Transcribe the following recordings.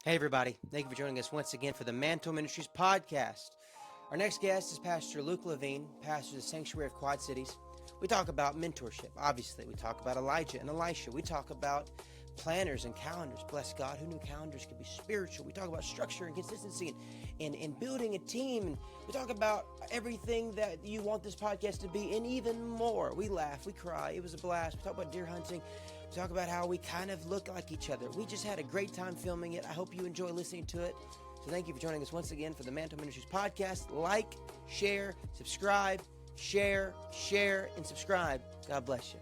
Hey, everybody. Thank you for joining us once again for the Mantle Ministries podcast. Our next guest is Pastor Luke Levine, pastor of the Sanctuary of Quad Cities. We talk about mentorship, obviously. We talk about Elijah and Elisha. We talk about planners and calendars. Bless God, who knew calendars could be spiritual? We talk about structure and consistency and building a team. And we talk about everything that you want this podcast to be and even more. We laugh, we cry. It was a blast. We talk about deer hunting. We talk about how we kind of look like each other. We just had a great time filming it. I hope you enjoy listening to it. So thank you for joining us once again for the Mantle Ministries podcast. Like, share, subscribe, share, and subscribe. God bless you.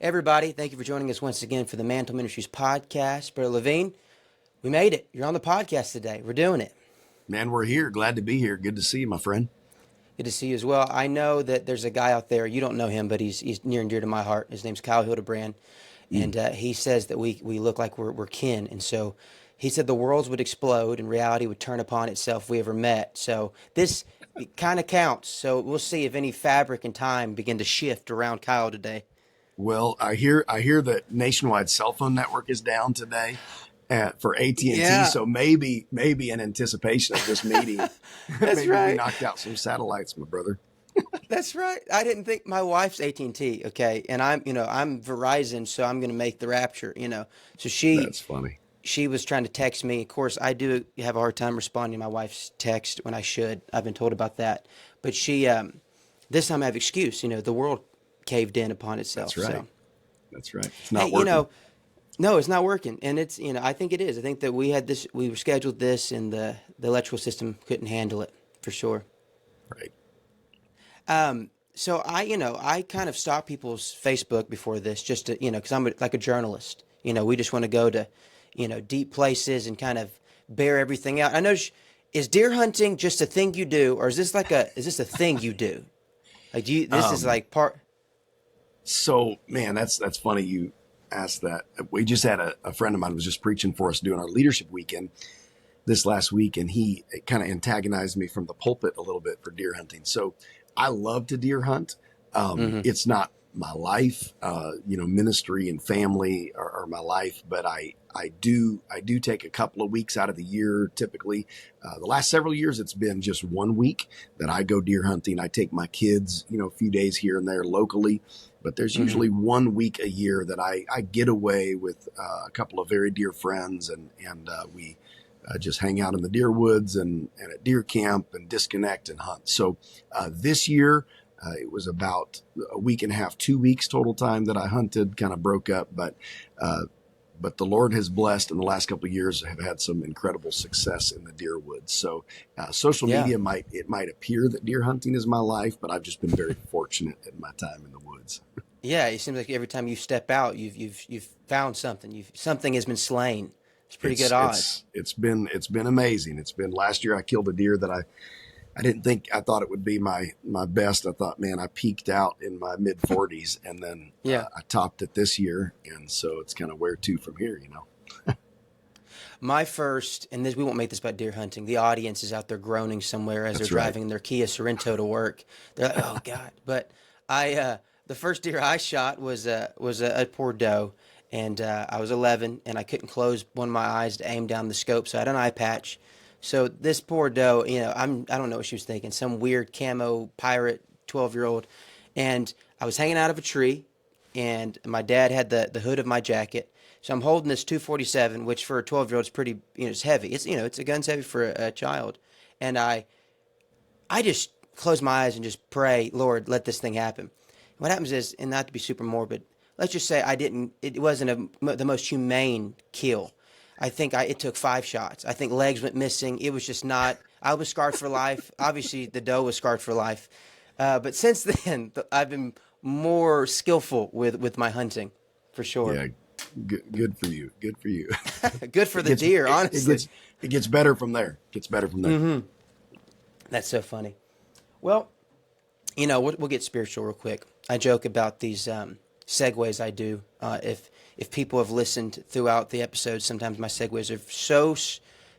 Everybody, thank you for joining us once again for the Mantle Ministries podcast. Brother Levine, we made it. You're on the podcast today. We're doing it. Man, we're here. Glad to be here. Good to see you, my friend. Good to see you as well. I know that there's a guy out there, you don't know him, but he's near and dear to my heart. His name's Kyle Hildebrand, and he says that we look like we're kin. And so he said the worlds would explode and reality would turn upon itself if we ever met. So this kind of counts. So we'll see if any fabric and time begin to shift around Kyle today. Well, I hear that nationwide cell phone network is down today for AT&T. Yeah. So maybe in anticipation of this meeting, That's maybe right. we knocked out some satellites, my brother. That's right. I didn't think my wife's AT&T, okay, and I'm Verizon, so I'm going to make the rapture, So That's funny. she was trying to text me. Of course, I do have a hard time responding to my wife's text when I should. I've been told about that. But she, this time I have excuse. The world caved in upon itself. That's right. So, That's right. It's not hey, working. no, it's not working. And it's, I think it is. I think that we were scheduled this and the electrical system couldn't handle it for sure. Right. So I kind of stop people's Facebook before this just to, because I'm like a journalist. We just want to go to, deep places and kind of bear everything out. I know, is deer hunting just a thing you do, or is this a thing you do? Like, this is like part. So, man, that's funny you asked that. We just had a friend of mine was just preaching for us doing our leadership weekend this last week, and he kind of antagonized me from the pulpit a little bit for deer hunting. So I love to deer hunt. It's not my life, ministry and family are my life, but I do take a couple of weeks out of the year. Typically, the last several years, it's been just 1 week that I go deer hunting. I take my kids, a few days here and there locally, but there's usually 1 week a year that I get away with a couple of very dear friends and we just hang out in the deer woods and at deer camp and disconnect and hunt. So this year, it was about a week and a half, 2 weeks total time that I hunted, kind of broke up. But the Lord has blessed in the last couple of years, have had some incredible success in the deer woods. So social media might appear that deer hunting is my life, but I've just been very fortunate in my time in the woods. Yeah, it seems like every time you step out, you've found something. Something has been slain. It's pretty good odds. It's been amazing. It's been last year I killed a deer that I didn't think, I thought it would be my best. I thought, man, I peaked out in my mid 40s and then I topped it this year. And so it's kind of where to from here, My first, and this, we won't make this about deer hunting. The audience is out there groaning somewhere as That's they're right. driving their Kia Sorento to work. They're like, "Oh God!" But the first deer I shot was a poor doe, and I was 11, and I couldn't close one of my eyes to aim down the scope, so I had an eye patch. So this poor doe, I don't know what she was thinking, some weird camo pirate 12-year-old, and I was hanging out of a tree, and my dad had the hood of my jacket. So I'm holding this 247, which for a 12-year-old is pretty, it's heavy. It's a gun's heavy for a child. And I just close my eyes and just pray, Lord, let this thing happen. What happens is, and not to be super morbid, let's just say it wasn't the most humane kill. I think it took 5 shots. I think legs went missing. It was just not, I was scarred for life. Obviously the doe was scarred for life. But since then, I've been more skillful with my hunting, for sure. Yeah. Good for you. Good for you. Good for the deer, honestly. It gets better from there. That's so funny. Well, we'll get spiritual real quick. I joke about these segues I do. If people have listened throughout the episodes, sometimes my segues are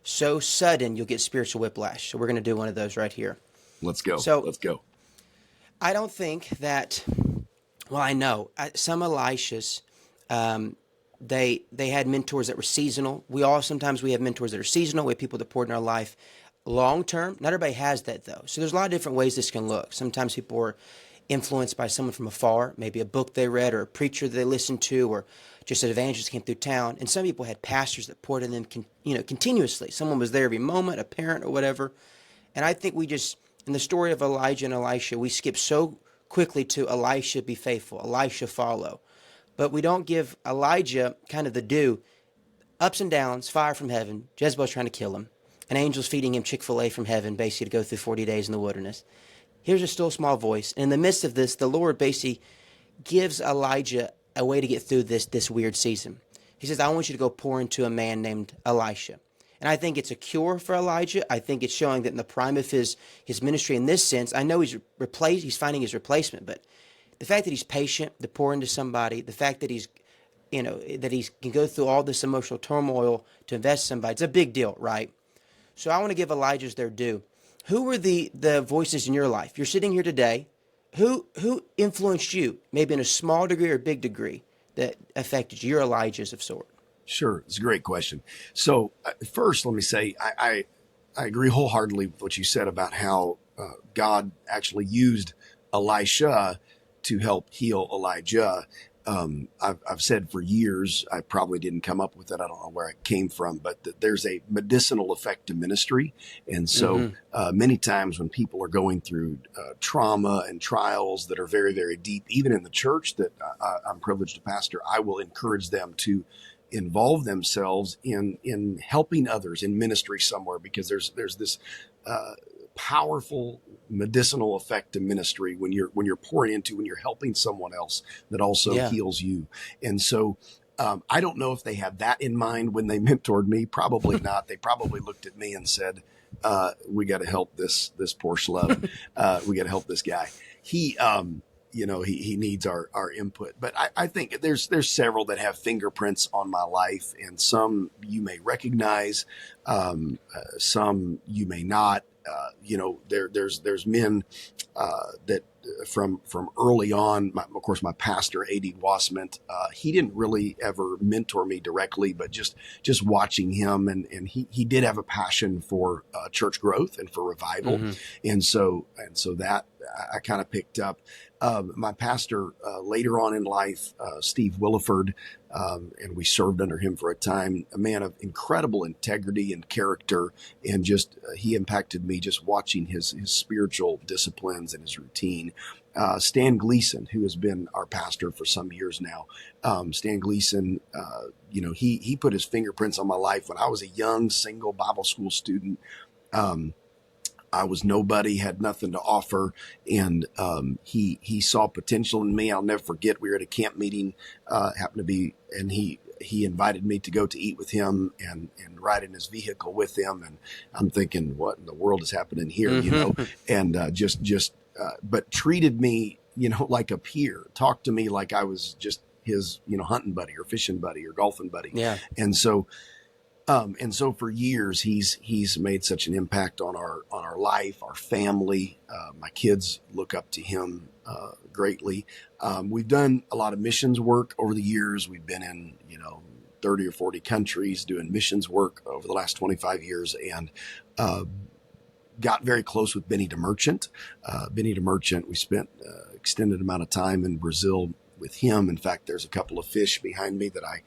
so sudden you'll get spiritual whiplash. So we're going to do one of those right here. Let's go. Let's go. I don't think that. Well, I know some Elishas. They had mentors that were seasonal. We have mentors that are seasonal. We have people that poured in our life long term. Not everybody has that though. So there's a lot of different ways this can look. Sometimes people are influenced by someone from afar, maybe a book they read or a preacher that they listened to, or just an evangelist came through town. And some people had pastors that poured in them, continuously. Someone was there every moment, a parent or whatever. And I think we just, in the story of Elijah and Elisha, we skip so quickly to Elisha be faithful, Elisha follow. But we don't give Elijah kind of the due. Ups and downs, fire from heaven, Jezebel's trying to kill him, and angels feeding him Chick-fil-A from heaven, basically to go through 40 days in the wilderness. Here's a still small voice. And in the midst of this, the Lord basically gives Elijah a way to get through this weird season. He says, I want you to go pour into a man named Elisha. And I think it's a cure for Elijah. I think it's showing that in the prime of his ministry in this sense, I know he's finding his replacement, but the fact that he's patient to pour into somebody, the fact that that he can go through all this emotional turmoil to invest in somebody, it's a big deal, right? So I want to give Elijah's their due. Who were the voices in your life? You're sitting here today. Who influenced you, maybe in a small degree or big degree, that affected you? Your Elijahs of sort. Sure. It's a great question. So first, let me say, I agree wholeheartedly with what you said about how God actually used Elisha to help heal Elijah. I've said for years, I probably didn't come up with it. I don't know where it came from, but there's a medicinal effect to ministry. And so many times when people are going through trauma and trials that are very, very deep, even in the church that I'm privileged to pastor, I will encourage them to involve themselves in helping others in ministry somewhere, because there's this powerful medicinal effect to ministry when you're pouring into, when you're helping someone else that also heals you. And so I don't know if they had that in mind when they mentored me. Probably not. They probably looked at me and said, we got to help this poor schlub. We got to help this guy. He needs our input. But I think there's several that have fingerprints on my life, and some you may recognize, some you may not. There's men that from early on. Of course, my pastor, A.D. Wassment, he didn't really ever mentor me directly, but just watching him, and he did have a passion for church growth and for revival, and so that I kind of picked up. My pastor later on in life, Steve Williford, and we served under him for a time, a man of incredible integrity and character, and just he impacted me just watching his spiritual disciplines and his routine. Stan Gleason, who has been our pastor for some years now, Stan Gleason, he put his fingerprints on my life when I was a young single Bible school student. I was nobody, had nothing to offer, and he saw potential in me. I'll never forget. We were at a camp meeting, happened to be, and he invited me to go to eat with him and ride in his vehicle with him. And I'm thinking, what in the world is happening here, And but treated me, like a peer. Talked to me like I was just his, hunting buddy or fishing buddy or golfing buddy. Yeah. And so for years, he's made such an impact on our life, our family. My kids look up to him greatly. We've done a lot of missions work over the years. We've been in 30 or 40 countries doing missions work over the last 25 years, and got very close with Benny DeMerchant. Benny DeMerchant, we spent extended amount of time in Brazil with him. In fact, there's a couple of fish behind me that I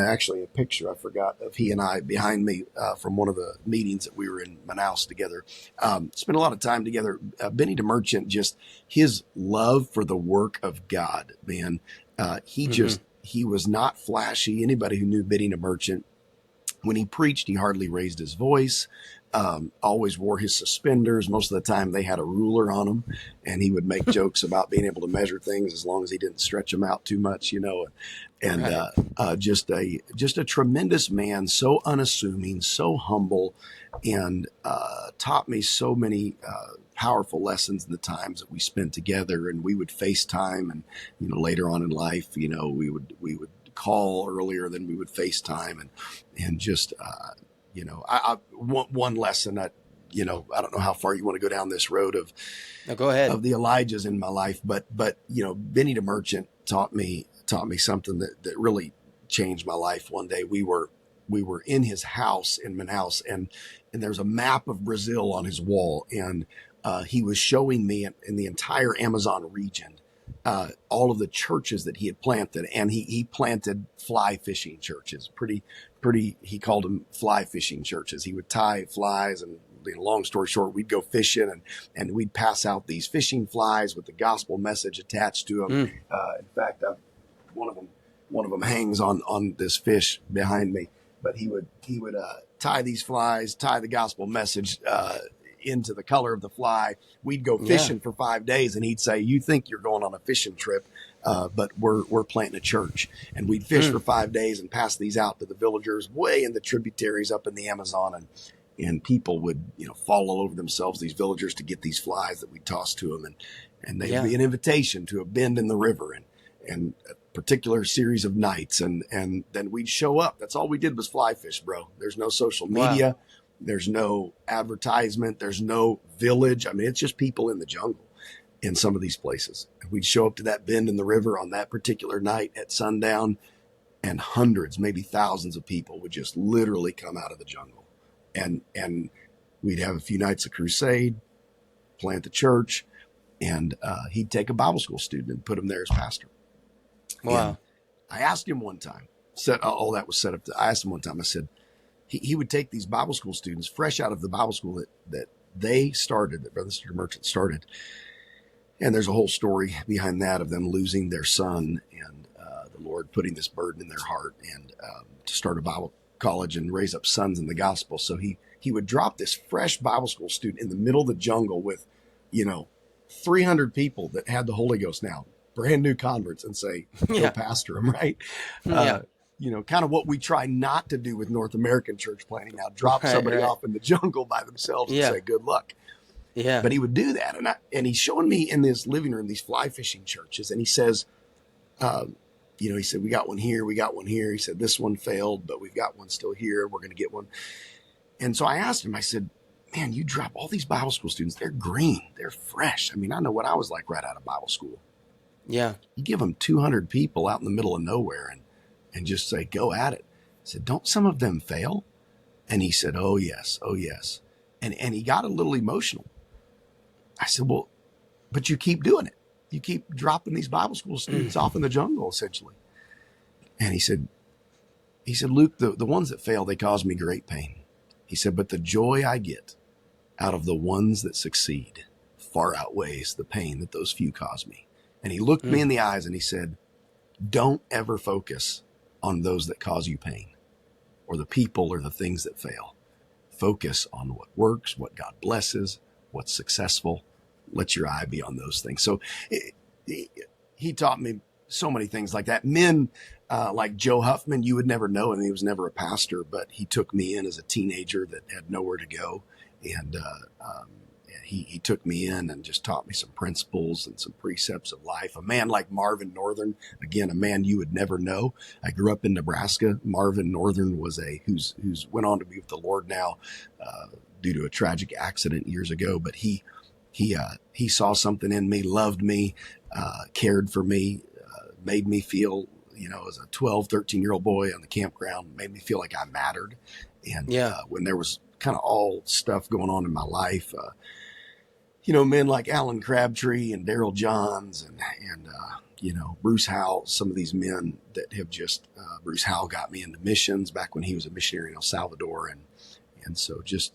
actually a picture I forgot of he and I behind me from one of the meetings that we were in Manaus together. Spent a lot of time together. Benny DeMerchant, just his love for the work of God, man. He was not flashy. Anybody who knew Benny DeMerchant, when he preached, he hardly raised his voice. Always wore his suspenders. Most of the time they had a ruler on them, and he would make jokes about being able to measure things as long as he didn't stretch them out too much, and right. Just a tremendous man, so unassuming, so humble, and taught me so many powerful lessons in the times that we spent together. And we would FaceTime, and later on in life, we would call earlier than we would FaceTime, and just I one lesson that I don't know how far you want to go down this road of go ahead, of the Elijahs in my life, but Benny DeMerchant taught me something that really changed my life one day. We were in his house in Manaus, and there's a map of Brazil on his wall, and he was showing me in the entire Amazon region all of the churches that he had planted, and he planted fly fishing churches. Pretty. He called them fly fishing churches. He would tie flies, and long story short, we'd go fishing, and we'd pass out these fishing flies with the gospel message attached to them. In fact, one of them hangs on this fish behind me. But he would tie these flies, tie the gospel message into the color of the fly. We'd go fishing for 5 days, and he'd say, "You think you're going on a fishing trip, but we're planting a church." And we'd fish for 5 days and pass these out to the villagers way in the tributaries up in the Amazon, and people would fall all over themselves, these villagers, to get these flies that we tossed to them, and they'd be an invitation to a bend in the river and a particular series of nights, and then we'd show up. That's all we did was fly fish, bro. There's no social media. Wow. There's no advertisement. There's no village. I mean, it's just people in the jungle in some of these places. And we'd show up to that bend in the river on that particular night at sundown, and hundreds, maybe thousands of people would just literally come out of the jungle. And we'd have a few nights of crusade, plant the church, and he'd take a Bible school student and put him there as pastor. Wow. And I asked him one time, all that was set up. I asked him one time, I said, he would take these Bible school students fresh out of the Bible school that they started, that Brother Sister Merchant started. And there's a whole story behind that of them losing their son, and the Lord putting this burden in their heart, and to start a Bible college and raise up sons in the gospel. So he would drop this fresh Bible school student in the middle of the jungle with, 300 people that had the Holy Ghost now, brand new converts, and say, go pastor them, right? Kind of what we try not to do with North American church planting now, drop somebody off in the jungle by themselves and say, good luck. Yeah. But he would do that. And he's showing me in this living room, these fly fishing churches. And he says, he said, we got one here. We got one here. He said, this one failed, but we've got one still here. We're going to get one. And so I asked him, I said, man, you drop all these Bible school students. They're green. They're fresh. I mean, I know what I was like right out of Bible school. Yeah. You give them 200 people out in the middle of nowhere and just say, go at it. I said, don't some of them fail? And he said, oh, yes. Oh, yes. And he got a little emotional. I said, well, but you keep doing it. You keep dropping these Bible school students off in the jungle, essentially. And he said, Luke, the ones that fail, they cause me great pain. He said, but the joy I get out of the ones that succeed far outweighs the pain that those few cause me. And he looked me in the eyes and he said, don't ever focus on those that cause you pain, or the people or the things that fail. Focus on what works, what God blesses, what's successful. Let your eye be on those things. So he taught me so many things like that. Men like Joe Huffman, you would never know him. He was never a pastor, but he took me in as a teenager that had nowhere to go. And he took me in and just taught me some principles and some precepts of life. A man like Marvin Northern, again, a man you would never know. I grew up in Nebraska. Marvin Northern was who's went on to be with the Lord now due to a tragic accident years ago. But he saw something in me, loved me, cared for me, made me feel, as a 12, 13-year-old boy on the campground, made me feel like I mattered. And when there was kind of all stuff going on in my life, men like Alan Crabtree and Daryl Johns and Bruce Howell, some of these men that have just, Bruce Howell got me into missions back when he was a missionary in El Salvador. And so just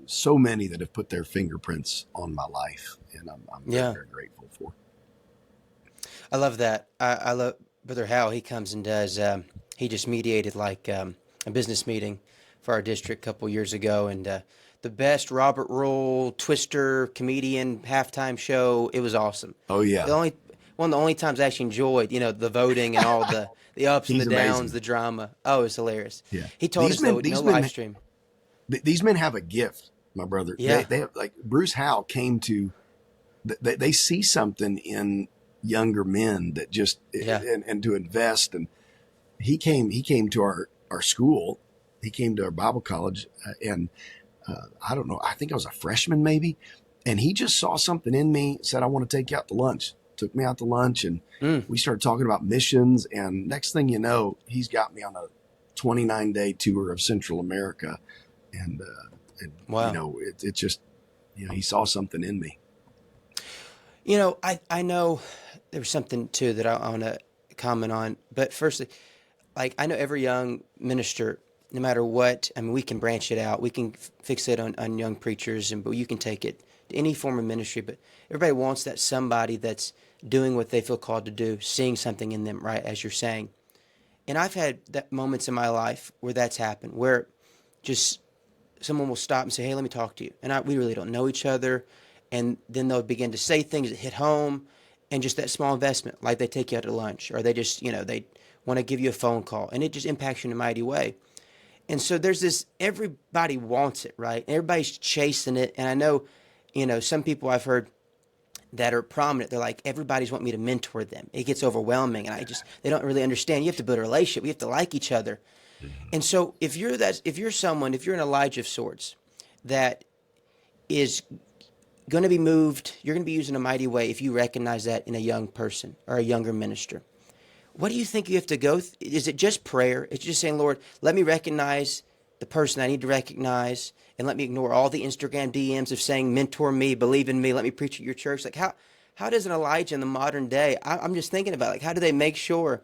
so many that have put their fingerprints on my life, and I'm very, very grateful for. I love that. I love Brother Howell. He comes and does, he just mediated a business meeting for our district a couple years ago, and the best Robert Roll, Twister, comedian, halftime show. It was awesome. Oh, yeah. One of the only times I actually enjoyed, the voting and all the ups and the downs, amazing. The drama. Oh, it was hilarious. Yeah. He told us, no live stream. These men have a gift, my brother. Yeah. They have, like Bruce Howell came to, they see something in younger men that just, and to invest. And he came to our school. He came to our Bible college and I don't know, I think I was a freshman maybe. And he just saw something in me, said, I want to take you out to lunch. took me out to lunch, and Mm. we started talking about missions. And next thing you know, he's got me on a 29-day tour of Central America. And you Wow. know, it just, he saw something in me. I know there was something too that I want to comment on. But firstly, like I know every young minister, no matter what, I mean, we can branch it out. We can fixate on young preachers, but you can take it to any form of ministry. But everybody wants that somebody that's doing what they feel called to do, seeing something in them, right? As you're saying. And I've had that moments in my life where that's happened, where just someone will stop and say, "Hey, let me talk to you," and we really don't know each other, and then they'll begin to say things that hit home, and just that small investment, like they take you out to lunch, or they just they want to give you a phone call, and it just impacts you in a mighty way. And so there's this, everybody wants it, right? Everybody's chasing it, and I know, some people I've heard that are prominent, they're like, everybody's want me to mentor them. It gets overwhelming, and they don't really understand. You have to build a relationship. We have to like each other. And so if you're an Elijah of sorts that is going to be moved, you're going to be used in a mighty way if you recognize that in a young person or a younger minister. What do you think you have to go? Is it just prayer? It's just saying, Lord, let me recognize the person I need to recognize, and let me ignore all the Instagram DMs of saying, mentor me, believe in me, let me preach at your church. Like how does an Elijah in the modern day? I'm just thinking about, like, how do they make sure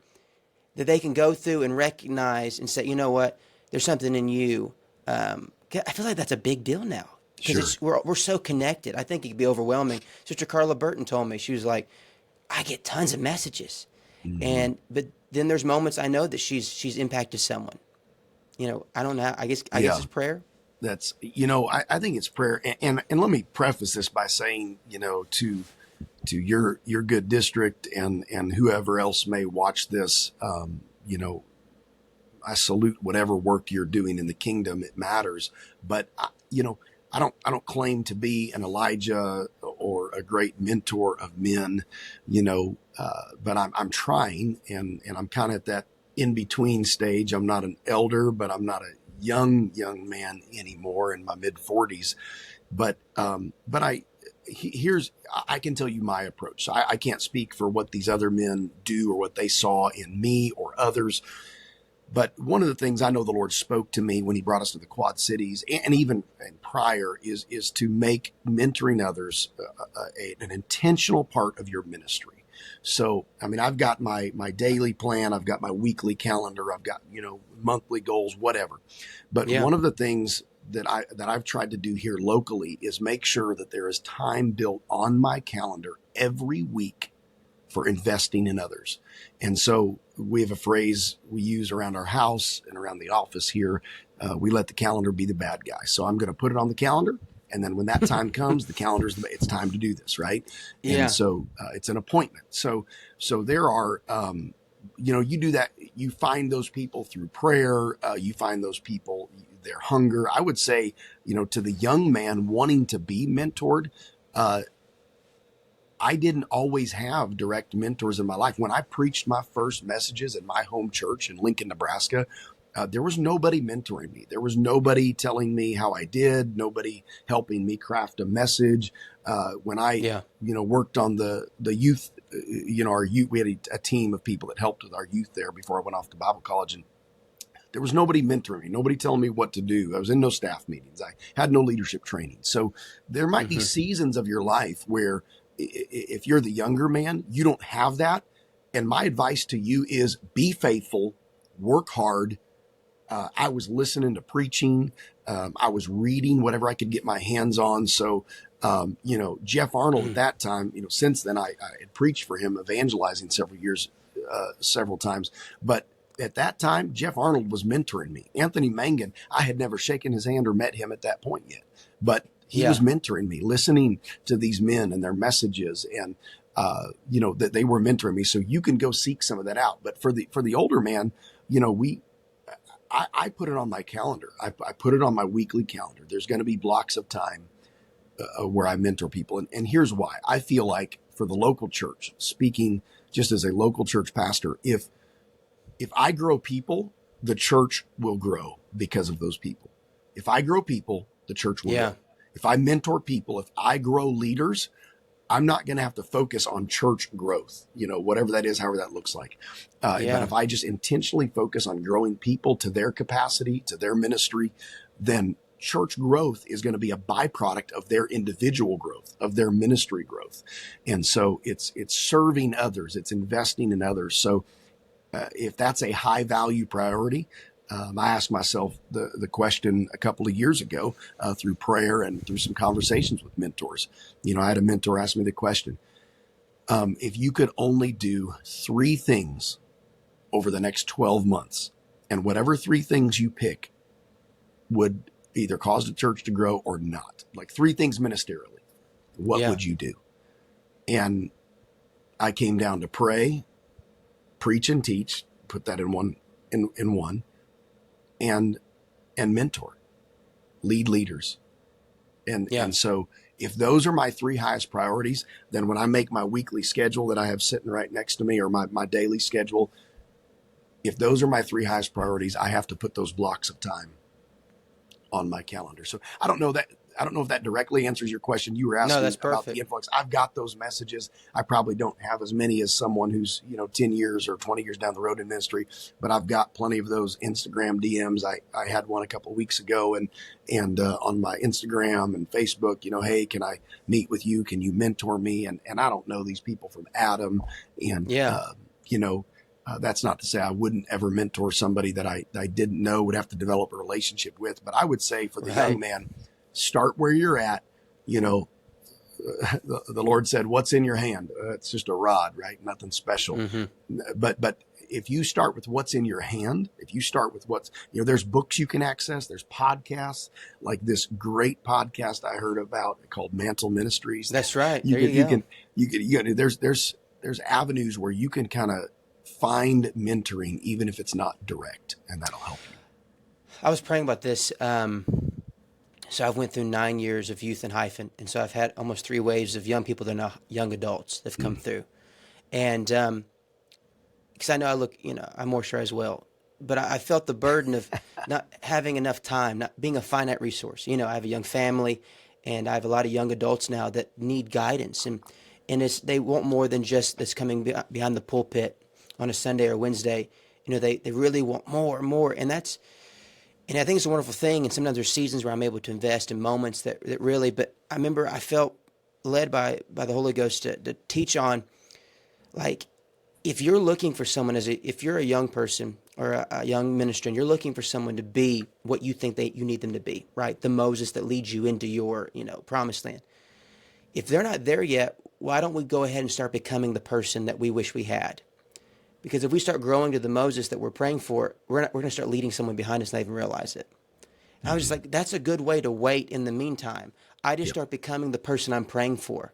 that they can go through and recognize and say, you know what, there's something in you. I feel like that's a big deal now because Sure. we're so connected. I think it could be overwhelming. Sister Carla Burton told me, she was like, I get tons of messages, Hmm. but then there's moments I know that she's impacted someone. I don't know. I guess Yeah. it's prayer. That's, I think it's prayer. And let me preface this by saying, to your good district and whoever else may watch this, I salute whatever work you're doing in the kingdom. It matters. But I don't claim to be an Elijah or a great mentor of men, but I'm trying, and I'm kind of at that in between stage. I'm not an elder, but I'm not a young man anymore, in my mid 40s. But here's, I can tell you my approach. So I can't speak for what these other men do or what they saw in me or others. But one of the things I know the Lord spoke to me when he brought us to the Quad Cities, and even prior, is to make mentoring others an intentional part of your ministry. So, I mean, I've got my daily plan, I've got my weekly calendar, I've got, monthly goals, whatever. But Yeah. one of the things that I've tried to do here locally is make sure that there is time built on my calendar every week for investing in others. And so we have a phrase we use around our house and around the office here. We let the calendar be the bad guy. So I'm going to put it on the calendar. And then when that time comes, it's time to do this. Right. And Yeah. so it's an appointment. So there are, you do that. You find those people through prayer. You find those people, their hunger. I would say, to the young man wanting to be mentored, I didn't always have direct mentors in my life. When I preached my first messages in my home church in Lincoln, Nebraska, there was nobody mentoring me. There was nobody telling me how I did, nobody helping me craft a message. When I, Yeah. worked on the youth, our youth, we had a team of people that helped with our youth there before I went off to Bible college. And there was nobody mentoring me, nobody telling me what to do. I was in no staff meetings. I had no leadership training. So there might be Hmm. seasons of your life where if you're the younger man, you don't have that. And my advice to you is be faithful, work hard. I was listening to preaching. I was reading whatever I could get my hands on. So, Jeff Arnold at that time, since then I had preached for him, evangelizing several times. But at that time, Jeff Arnold was mentoring me. Anthony Mangan, I had never shaken his hand or met him at that point yet, but he was Yeah. mentoring me, listening to these men and their messages, and that they were mentoring me. So you can go seek some of that out. But for the older man, I put it on my calendar. I put it on my weekly calendar. There's going to be blocks of time where I mentor people. And here's why. I feel like for the local church, speaking just as a local church pastor, if I grow people, the church will grow because of those people. If I grow people, the church will Yeah. grow. If I mentor people, if I grow leaders, I'm not going to have to focus on church growth, whatever that is, however that looks like. But Yeah. if I just intentionally focus on growing people to their capacity, to their ministry, then church growth is going to be a byproduct of their individual growth, of their ministry growth. And so it's serving others, it's investing in others. So if that's a high value priority, I asked myself the question a couple of years ago through prayer and through some conversations with mentors. I had a mentor ask me the question, if you could only do 3 things over the next 12 months, and whatever 3 things you pick would either cause the church to grow or not, like 3 things ministerially, what Yeah. would you do? And I came down to pray, preach and teach, put that in one, and mentor, lead leaders. And Yeah. so if those are my 3 highest priorities, then when I make my weekly schedule that I have sitting right next to me, or my daily schedule, if those are my 3 highest priorities, I have to put those blocks of time on my calendar. So I don't know if that directly answers your question. You were No, asking that's about the perfect. influx. I've got those messages. I probably don't have as many as someone who's, 10 years or 20 years down the road in ministry, but I've got plenty of those Instagram DMs. I had one a couple of weeks ago and on my Instagram and Facebook, hey, can I meet with you? Can you mentor me? And I don't know these people from Adam, and, Yeah. that's not to say I wouldn't ever mentor somebody that I didn't know, would have to develop a relationship with. But I would say for the young Right. man, start where you're at. The Lord said, "What's in your hand?" It's just a rod, right? Nothing special. Hmm. But if you start with what's in your hand, if you start with what's, there's books you can access, there's podcasts, like this great podcast I heard about called Mantle Ministries. That's right. You There can, you go. there's avenues where you can kind of find mentoring, even if it's not direct, and that'll help you. I was praying about this. So I've went through 9 years of youth and hyphen, and so I've had almost 3 waves of young people that are now young adults that've come through, and because I know I moisturize well, but I felt the burden of not having enough time, not being a finite resource. I have a young family, and I have a lot of young adults now that need guidance, and they want more than just this coming behind the pulpit on a Sunday or Wednesday. They really want more and more, and I think it's a wonderful thing. And sometimes there's seasons where I'm able to invest in moments that really. But I remember I felt led by the Holy Ghost to teach on, like, if you're looking for someone if you're a young person or a young minister and you're looking for someone to be what you think you need them to be, right? The Moses that leads you into your promised land. If they're not there yet, why don't we go ahead and start becoming the person that we wish we had? Because if we start growing to the Moses that we're praying for, we're going to start leading someone behind us and not even realize it. And I was just like, that's a good way to wait in the meantime. I just Yep. start becoming the person I'm praying for.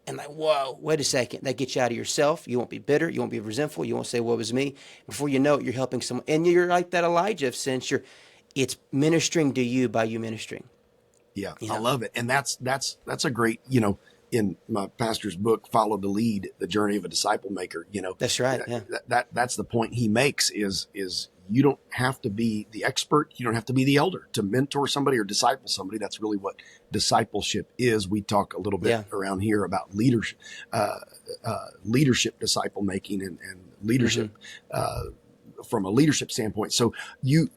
And like, whoa, wait a second. That gets you out of yourself. You won't be bitter. You won't be resentful. You won't say, "What was me?" Before you know it, you're helping someone. And you're like that Elijah sense. It's ministering to you by you ministering. Yeah, You I know, love it. And that's a great, in my pastor's book, Follow the Lead, The Journey of a Disciple Maker, that's right. Yeah. that's the point he makes is you don't have to be the expert. You don't have to be the elder to mentor somebody or disciple somebody. That's really what discipleship is. We talk a little bit Yeah. around here about leadership, disciple making, and leadership from a leadership standpoint. So you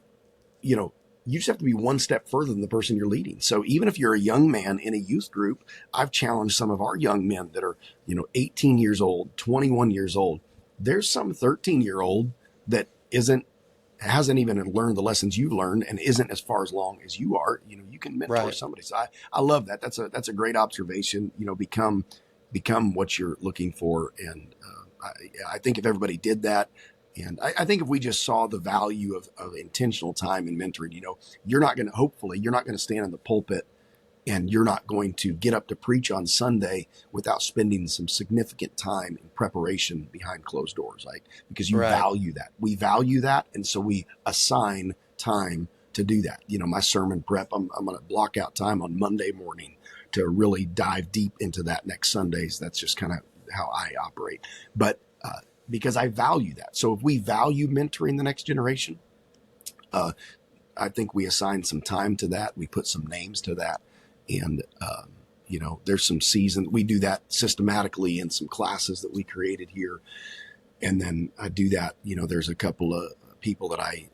know, you just have to be one step further than the person you're leading. So even if you're a young man in a youth group, I've challenged some of our young men that are, 18 years old, 21 years old. There's some 13-year-old that hasn't even learned the lessons you've learned and isn't as far as long as you are. You can mentor Right. somebody. So I love that. That's a great observation. Become what you're looking for. And I think if everybody did that, and I think if we just saw the value of intentional time in mentoring, hopefully you're not going to stand in the pulpit and you're not going to get up to preach on Sunday without spending some significant time in preparation behind closed doors, right? Because you Right. value that. We value that. And so we assign time to do that. My sermon prep, I'm going to block out time on Monday morning to really dive deep into that next Sundays. That's just kind of how I operate. But because I value that. So if we value mentoring the next generation, I think we assign some time to that. We put some names to that. And, there's some season. We do that systematically in some classes that we created here. And then I do that, there's a couple of people that I,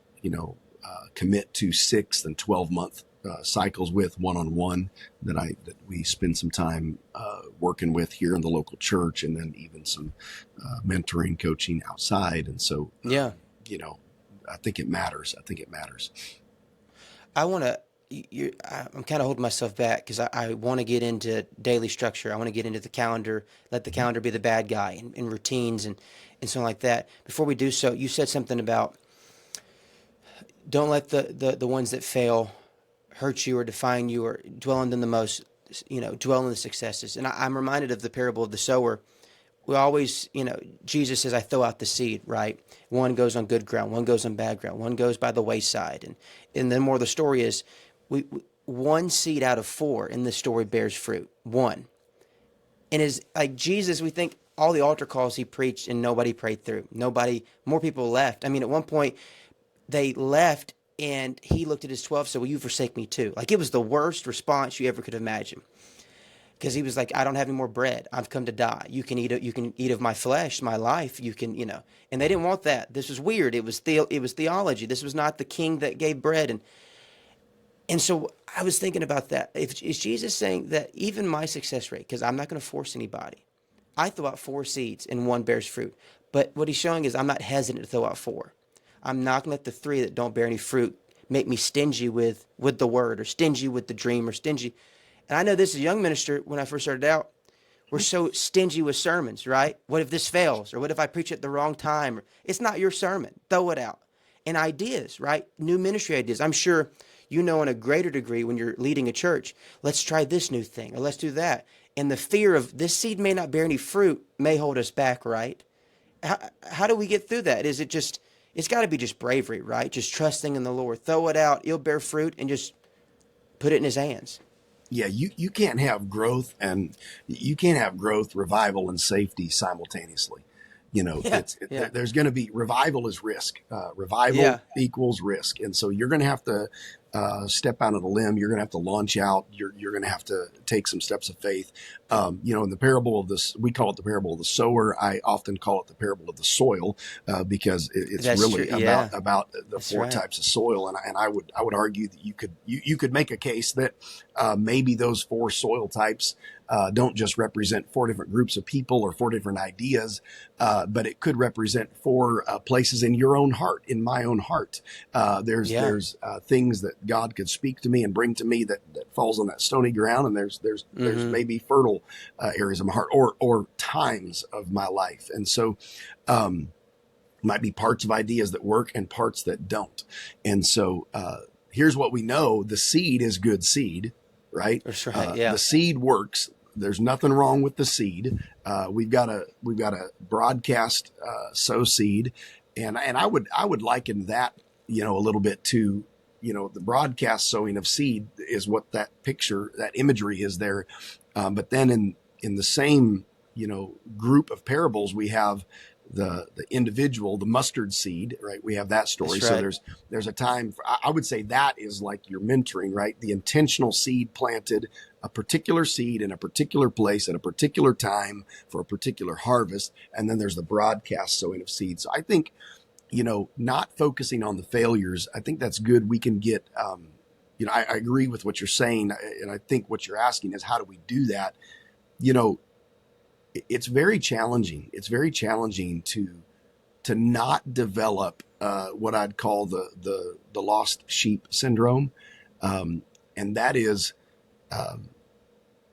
commit to 6 and 12-month cycles with one-on-one that we spend some time working with here in the local church, and then even some mentoring, coaching outside. And so, Yeah. I think it matters. I think it matters. I want to. I'm kind of holding myself back because I want to get into daily structure. I want to get into the calendar, let the calendar be the bad guy, and routines and something like that. Before we do so, you said something about don't let the ones that fail hurt you or define you or dwell on them the most, dwell on the successes. And I'm reminded of the parable of the sower. We always, Jesus says, I throw out the seed, right? One goes on good ground, one goes on bad ground, one goes by the wayside. And then more of the story is one seed out of 4 in this story bears fruit. One. And is like Jesus, we think all the altar calls he preached and nobody prayed through. More people left. I mean, at one point they left and he looked at his 12 and said, will you forsake me too? Like it was the worst response you ever could imagine. Because he was like, I don't have any more bread. I've come to die. You can eat of my flesh, my life. You can, And they didn't want that. This was weird. It was theology. This was not the king that gave bread. And so I was thinking about that. Is Jesus saying that even my success rate, because I'm not going to force anybody, I throw out 4 seeds and 1 bears fruit. But what he's showing is I'm not hesitant to throw out 4. I'm not going to let the 3 that don't bear any fruit make me stingy with the word or stingy with the dream or stingy. And I know this as a young minister, when I first started out, we're so stingy with sermons, right? What if this fails? Or what if I preach at the wrong time? It's not your sermon. Throw it out. And ideas, right? New ministry ideas. I'm sure in a greater degree when you're leading a church, let's try this new thing or let's do that. And the fear of this seed may not bear any fruit may hold us back, right? How do we get through that? Is it just, it's got to be just bravery, right? Just trusting in the Lord. Throw it out. It'll bear fruit and just put it in his hands. Yeah, you can't have growth revival, and safety simultaneously. There's going to be revival is risk. Revival equals risk, and so you're going to have to step out on a limb. You're going to have to launch out. You're going to have to take some steps of faith. In the parable of this, we call it the parable of the sower. I often call it the parable of the soil because it's That's really true. Yeah. about the That's 4 right. types of soil. And I would argue that you could make a case that maybe those 4 soil types don't just represent 4 different groups of people or 4 different ideas, but it could represent 4 places in your own heart, in my own heart. There's things that God could speak to me and bring to me that falls on that stony ground, and there's maybe fertile areas of my heart or times of my life, and so might be parts of ideas that work and parts that don't. And so here's what we know: the seed is good seed, right? That's right. Yeah. The seed works. There's nothing wrong with the seed. We've got a broadcast sow seed, and I would liken that a little bit to the broadcast sowing of seed is what that picture, that imagery is there. But then in the same group of parables, we have the individual, the mustard seed, right? We have that story. That's right. So there's a time I would say that is like your mentoring, right? The intentional seed planted, a particular seed in a particular place at a particular time for a particular harvest. And then there's the broadcast sowing of seeds. So I think, not focusing on the failures, I think that's good. We can get, I agree with what you're saying. And I think what you're asking is, how do we do that? It's very challenging. It's very challenging to not develop what I'd call the lost sheep syndrome. And that is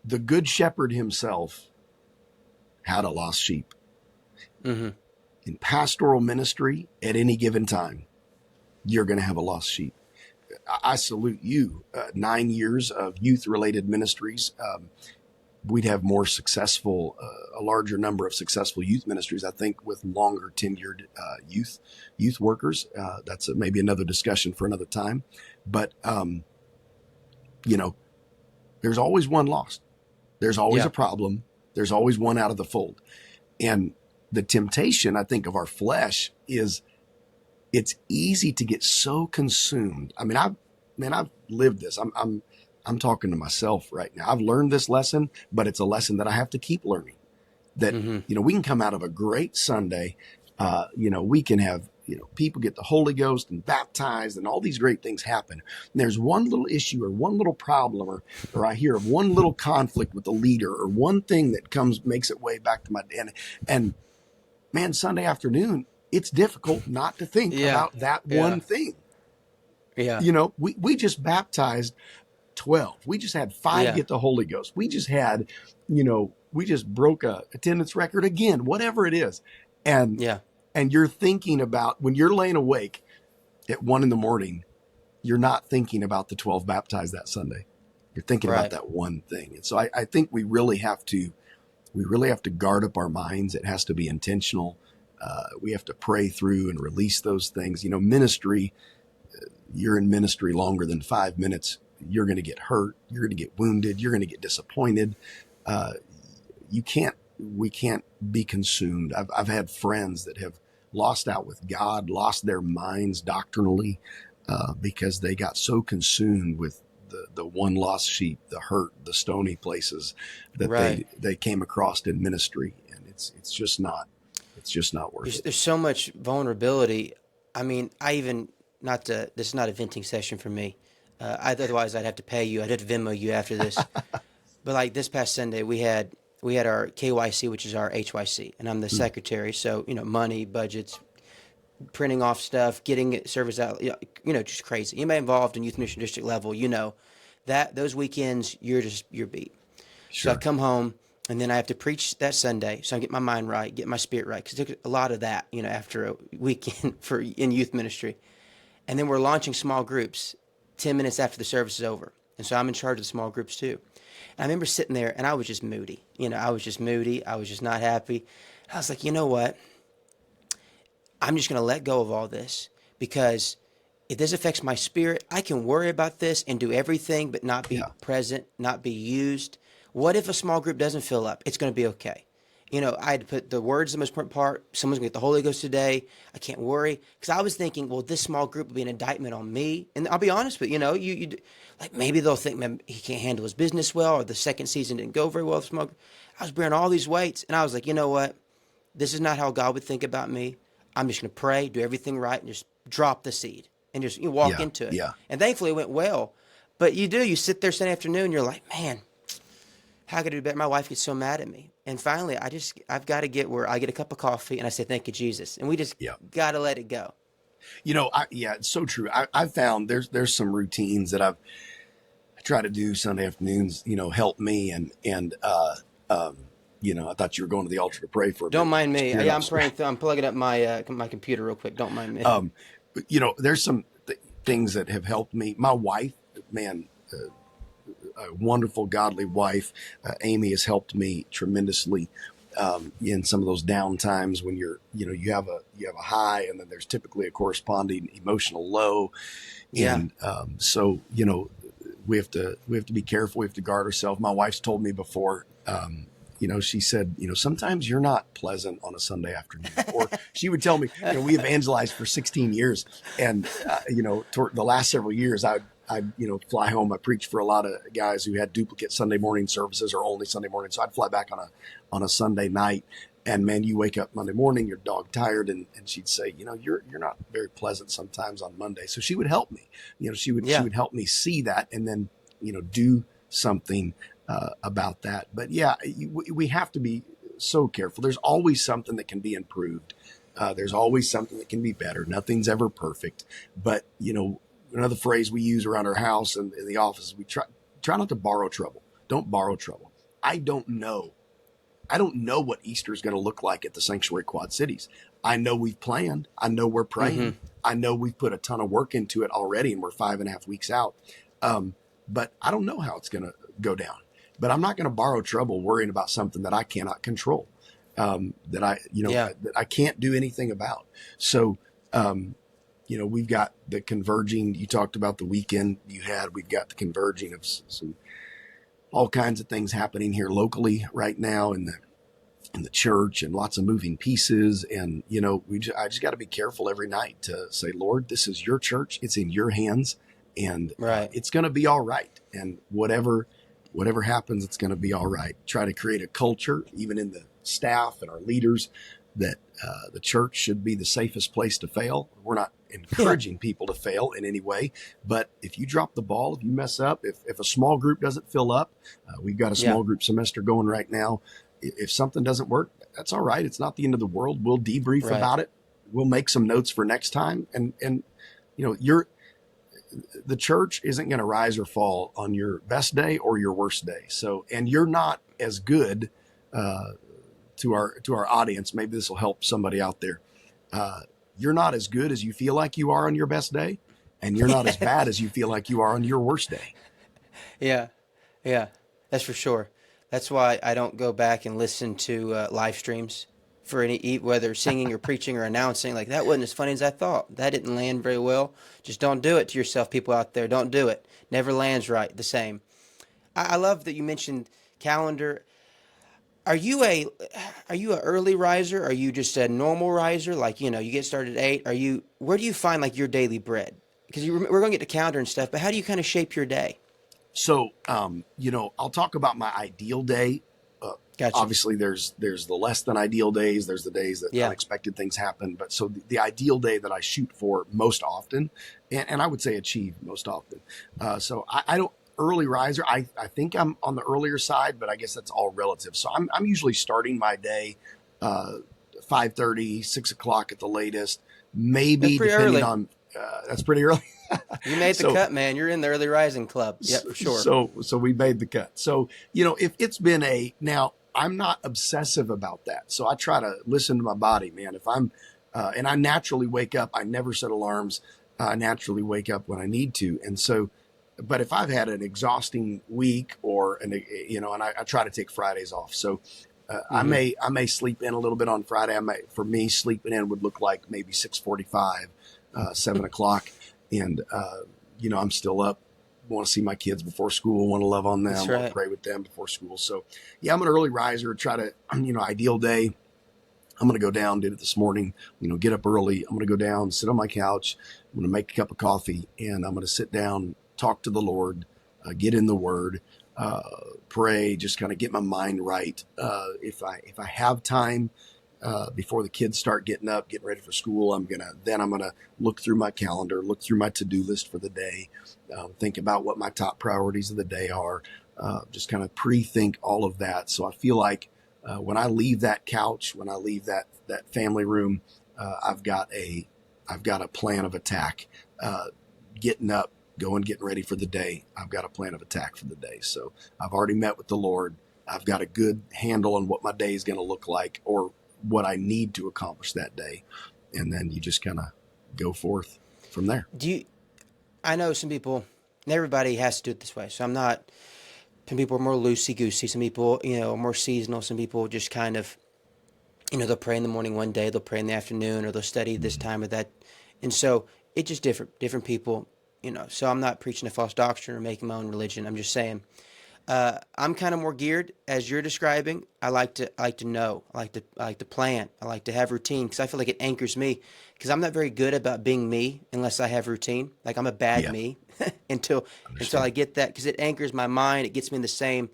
the good shepherd himself had a lost sheep. Mm-hmm. In pastoral ministry at any given time, you're going to have a lost sheep. I salute you. 9 years of youth-related ministries. We'd have more successful, a larger number of successful youth ministries, I think, with longer tenured youth workers. That's maybe another discussion for another time. But, there's always one lost. There's always a problem. There's always one out of the fold. And the temptation, I think, of our flesh is it's easy to get so consumed. I mean, I've lived this. I'm talking to myself right now. I've learned this lesson, but it's a lesson that I have to keep learning. That, Mm-hmm. we can come out of a great Sunday. We can have, people get the Holy Ghost and baptized and all these great things happen. And there's one little issue or one little problem, or I hear of one little conflict with the leader, or one thing that makes it way back to my, and man, Sunday afternoon, it's difficult not to think Yeah. about that Yeah. one thing. Yeah. We just baptized 12. We just had 5 Yeah. get the Holy Ghost. We just had, we just broke a attendance record again, whatever it is. And, Yeah. and you're thinking about, when you're laying awake at 1 a.m, you're not thinking about the 12 baptized that Sunday. You're thinking about Right. that one thing. And so I think we really have to guard up our minds. It has to be intentional. We have to pray through and release those things. Ministry, you're in ministry longer than 5 minutes, you're going to get hurt. You're going to get wounded. You're going to get disappointed. We can't be consumed. I've had friends that have lost out with God, lost their minds doctrinally, because they got so consumed with the one lost sheep, the hurt, the stony places that Right. they came across in ministry. And it's just not worth it. There's so much vulnerability. I mean, this is not a venting session for me. Otherwise, I'd have to pay you. I'd have to Venmo you after this. But like this past Sunday, we had our KYC, which is our HYC, and I'm the secretary. So money, budgets, printing off stuff, getting it service out. Just crazy. Anybody involved in youth mission district level, that those weekends you're beat. So I Sure. come home and then I have to preach that Sunday. So I get my mind right, get my spirit right, because it took a lot of that, after a weekend in youth ministry. And then we're launching small groups 10 minutes after the service is over. And so I'm in charge of the small groups too. And I remember sitting there and I was just moody. I was just moody. I was just not happy. I was like, you know what? I'm just going to let go of all this, because if this affects my spirit, I can worry about this and do everything but not be Yeah. present, not be used. What if a small group doesn't fill up? It's going to be okay. I had to put the words the most important part. Someone's going to get the Holy Ghost today. I can't worry. Because I was thinking, well, this small group will be an indictment on me. And I'll be honest with you, like maybe they'll think, man, he can't handle his business well, or the second season didn't go very well with small group. I was bearing all these weights. And I was like, you know what? This is not how God would think about me. I'm just going to pray, do everything right, and just drop the seed and just walk Yeah. into it. Yeah. And thankfully it went well. But you sit there Sunday afternoon, you're like, man, how could I do better? My wife gets so mad at me. And finally, I've got to get where I get a cup of coffee and I say, thank you, Jesus. And we just Yeah. got to let it go. It's so true. I've found there's some routines that I try to do Sunday afternoons, help me. I thought you were going to the altar to pray for a Don't bit. mind me. Spirit Yeah, I'm helps. praying. I'm plugging up my computer real quick. Don't mind me. There's some things that have helped me. My wife, man, a wonderful, godly wife, Amy, has helped me tremendously in some of those down times when you have a high, and then there's typically a corresponding emotional low. Yeah. And we have to be careful. We have to guard ourselves. My wife's told me before. She said, sometimes you're not pleasant on a Sunday afternoon. Or she would tell me, we evangelized for 16 years. And, toward the last several years, I'd fly home. I preached for a lot of guys who had duplicate Sunday morning services or only Sunday morning. So I'd fly back on a Sunday night. And man, you wake up Monday morning, you're dog tired. And she'd say, you're not very pleasant sometimes on Monday. So she would help me. She would help me see that and then, do something about that. But yeah, we have to be so careful. There's always something that can be improved. There's always something that can be better. Nothing's ever perfect. But, another phrase we use around our house and in the office, we try not to borrow trouble. Don't borrow trouble. I don't know what Easter is going to look like at the Sanctuary Quad Cities. I know we've planned. I know we're praying. Mm-hmm. I know we've put a ton of work into it already, and we're 5.5 weeks out. But I don't know how it's going to go down. But I'm not going to borrow trouble worrying about something that I cannot control, that I can't do anything about. So, we've got the converging. You talked about the weekend you had. We've got the converging of some all kinds of things happening here locally right now in the church, and lots of moving pieces. And I just got to be careful every night to say, Lord, this is your church. It's in your hands. and Right. it's going to be all right. And whatever happens, it's going to be all right. Try to create a culture, even in the staff and our leaders, that the church should be the safest place to fail. We're not Yeah. encouraging people to fail in any way, but if you drop the ball, if you mess up, if a small group doesn't fill up, we've got a Yeah. small group semester going right now. If something doesn't work, that's all right. It's not the end of the world. We'll debrief Right. about it. We'll make some notes for next time. And you're the church isn't going to rise or fall on your best day or your worst day. So, and you're not as good to our audience. Maybe this will help somebody out there. You're not as good as you feel like you are on your best day, and you're not as bad as you feel like you are on your worst day. Yeah. Yeah. That's for sure. That's why I don't go back and listen to live streams for any, whether singing or preaching or announcing. Like, that wasn't as funny as I thought. That didn't land very well. Just don't do it to yourself, people out there. Don't do it. Never lands right the same. I love that you mentioned calendar. Are you a early riser? Are you just a normal riser? Like, you get started at 8. Where do you find like your daily bread? Because we're going to get to calendar and stuff, but how do you kind of shape your day? So, I'll talk about my ideal day. Uh, Gotcha. Obviously, there's the less than ideal days. There's the days that Yeah. unexpected things happen. But so the ideal day that I shoot for most often, and I would say achieve most often. So I don't early riser. I think I'm on the earlier side, but I guess that's all relative. So I'm usually starting my day 5:30, 6 o'clock at the latest. That's Maybe pretty depending early. on that's pretty early. You made the So cut, man. You're in the early rising club. Yep, for sure. so we made the cut. So, if it's been now I'm not obsessive about that. So I try to listen to my body, man. If I'm, and I naturally wake up, I never set alarms. I naturally wake up when I need to. And so, but if I've had an exhausting week and I try to take Fridays off. So, Hmm. I may sleep in a little bit on Friday. For me, sleeping in would look like maybe 6:45, 7 o'clock. And, I'm still up, want to see my kids before school, want to love on That's them, want to right. pray with them before school. So yeah, I'm an early riser, try to, ideal day. I'm going to go down, did it this morning, get up early. I'm going to go down, sit on my couch. I'm going to make a cup of coffee and I'm going to sit down, talk to the Lord, get in the word, uh, pray, just kind of get my mind right. If I have time, before the kids start getting up, getting ready for school, I'm gonna look through my calendar, look through my to-do list for the day, think about what my top priorities of the day are, just kind of pre-think all of that. So I feel like when I leave that couch, when I leave that family room, I've got a plan of attack. Getting up, getting ready for the day. I've got a plan of attack for the day. So I've already met with the Lord. I've got a good handle on what my day is going to look like, or what I need to accomplish that day. And then you just kind of go forth from there. Do you? I know some people. And everybody has to do it this way. So I'm not. Some people are more loosey goosey. Some people, are more seasonal. Some people just kind of, they'll pray in the morning one day, they'll pray in the afternoon, or they'll study this Mm-hmm. time or that. And so it's just different people. So I'm not preaching a false doctrine or making my own religion. I'm just saying I'm kind of more geared as you're describing. I like to know. I like to plan. I like to have routine because I feel like it anchors me. Because I'm not very good about being me unless I have routine. Like, I'm a bad Yeah, me until I understand. get that, because it anchors my mind. It gets me in the same.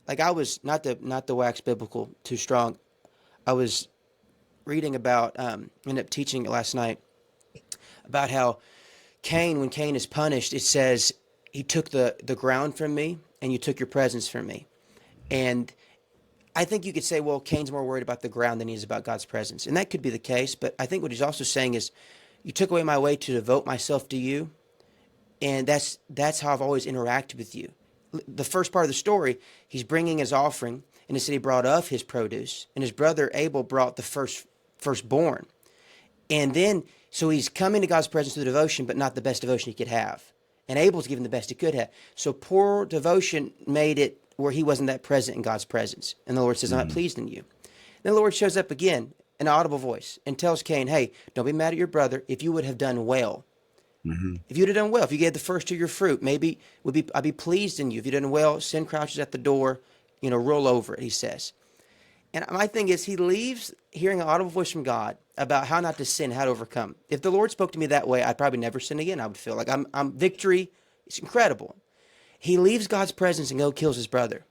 Like, I was not to wax biblical too strong. I was reading about ended up teaching it last night about how Cain, when Cain is punished, it says he took the ground from me and you took your presence from me. And I think you could say, well, Cain's more worried about the ground than he is about God's presence. And that could be the case. But I think what he's also saying is, you took away my way to devote myself to you. And that's how I've always interacted with you. The first part of the story, he's bringing his offering, and it said he brought of his produce. And his brother Abel brought the firstborn. And then, so he's coming to God's presence through devotion, but not the best devotion he could have. And Abel's given the best he could have. So poor devotion made it where he wasn't that present in God's presence. And the Lord says, I'm not Mm-hmm. pleased in you. Then the Lord shows up again, an audible voice, and tells Cain, hey, don't be mad at your brother. If you would have done well, Mm-hmm. if you would have done well, if you gave the first of your fruit, maybe I'd be pleased in you. If you done well, sin crouches at the door, roll over it, he says. And my thing is, he leaves hearing an audible voice from God about how not to sin, how to overcome. If the Lord spoke to me that way, I'd probably never sin again. I would feel like I'm victory. It's incredible. He leaves God's presence and go kills his brother.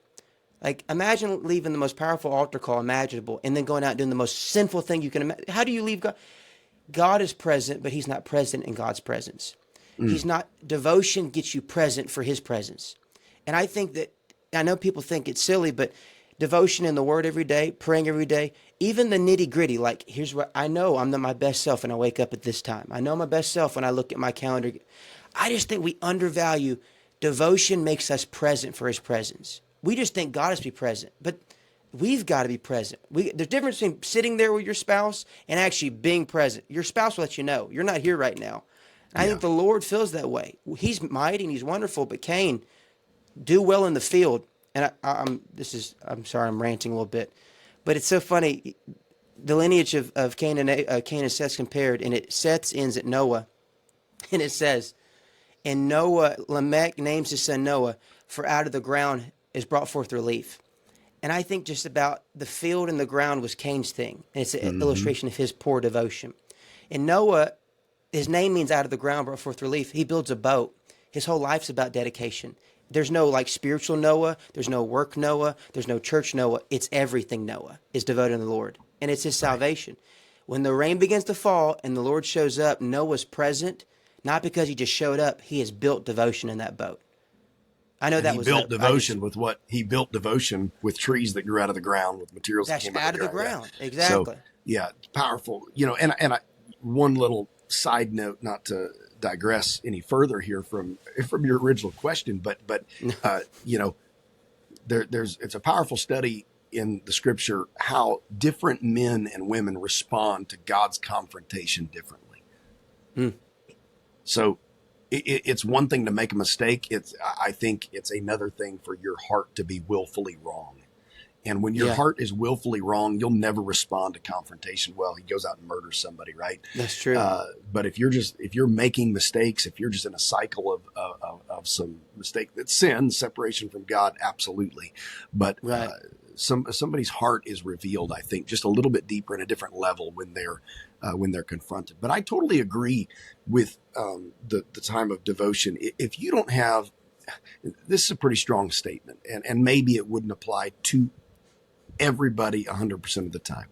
Like, imagine leaving the most powerful altar call imaginable and then going out and doing the most sinful thing you can imagine. How do you leave God? God is present, but he's not present in God's presence. Mm. He's not, devotion gets you present for his presence. And I think that, I know people think it's silly, but devotion in the word every day, praying every day, even the nitty gritty, like here's what I know, I'm my best self when I wake up at this time. I know my best self when I look at my calendar. I just think we undervalue devotion makes us present for his presence. We just think God has to be present, but we've got to be present. There's a difference between sitting there with your spouse and actually being present. Your spouse will let you know you're not here right now. I Yeah. think the Lord feels that way. He's mighty and he's wonderful, but Cain, do well in the field. And I'm sorry, I'm ranting a little bit, but it's so funny. The lineage of Cain and Seth compared, and Seth's ends at Noah, and it says, and Noah, Lamech names his son Noah, for out of the ground is brought forth relief. And I think just about the field and the ground was Cain's thing. And it's an Hmm. illustration of his poor devotion. And Noah, his name means out of the ground brought forth relief. He builds a boat. His whole life's about dedication. There's no like spiritual Noah. There's no work Noah. There's no church Noah. It's everything Noah is devoted to the Lord. And it's his Right. salvation. When the rain begins to fall and the Lord shows up, Noah's present, not because he just showed up. He has built devotion in that boat. I know And that was a, I just, he built devotion with trees that grew out of the ground, with materials that that's came out of out the of the ground. Yeah. ground. So Exactly. yeah, powerful. One little side note, not to digress any further here from your original question, but there's it's a powerful study in the scripture how different men and women respond to God's confrontation differently. Mm, So it's one thing to make a mistake. I think it's another thing for your heart to be willfully wrong. And when your yeah, heart is willfully wrong, you'll never respond to confrontation. Well, he goes out and murders somebody, right? that's true. But if you're making mistakes, if you're just in a cycle of some mistake, that's sin, separation from God, absolutely. But Right. somebody's heart is revealed, I think, just a little bit deeper in a different level when they're confronted. But I totally agree with the time of devotion. If you don't have, this is a pretty strong statement, and maybe it wouldn't apply to everybody 100% of the time.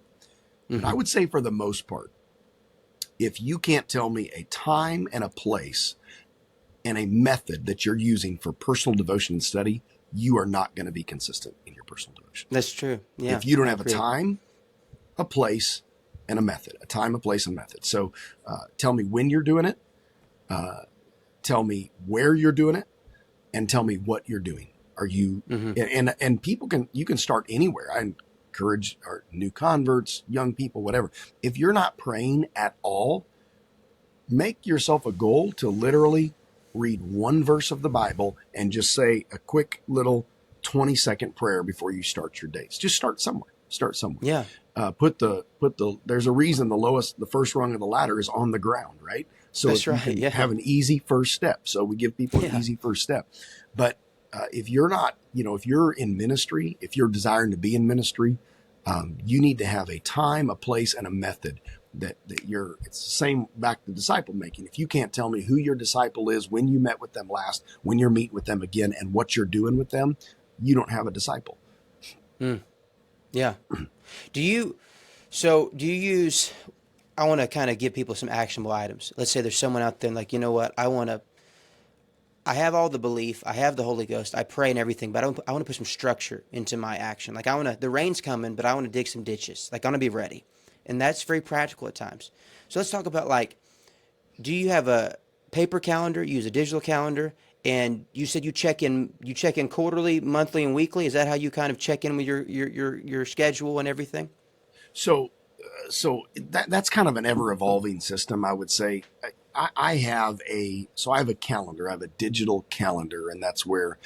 But I Hmm. would say for the most part, if you can't tell me a time and a place and a method that you're using for personal devotion and study, you are not going to be consistent in your personal devotion. That's true. Yeah, If you don't I have a agree. time, a place, and a method, a time, a place, and method. So tell me when you're doing it, tell me where you're doing it, and tell me what you're doing. Are you Hmm. and people you can start anywhere. I encourage our new converts, young people, whatever. If you're not praying at all, make yourself a goal to literally read one verse of the Bible and just say a quick little 20-second prayer before you start your days. Just start somewhere. Start somewhere. Yeah, There's a reason the first rung of the ladder is on the ground, right? So that's if you right. can Yeah, have an easy first step, so we give people an yeah. easy first step. But if you're not, if you're in ministry, if you're desiring to be in ministry, you need to have a time, a place, and a method it's the same back to disciple making. If you can't tell me who your disciple is, when you met with them last, when you're meeting with them again, and what you're doing with them, you don't have a disciple. Mm, yeah. Do you? So do you use? I want to kind of give people some actionable items. Let's say there's someone out there and like, you know what? I have all the belief. I have the Holy Ghost. I pray and everything, but I want to put some structure into my action. Like the rain's coming, but I want to dig some ditches. Like I want to be ready. And that's very practical at times. So let's talk about like, do you have a paper calendar? You use a digital calendar? And you said you check in quarterly, monthly, and weekly. Is that how you kind of check in with your schedule and everything? So, that's kind of an ever evolving system, I would say. I have a calendar. I have a digital calendar, and that's where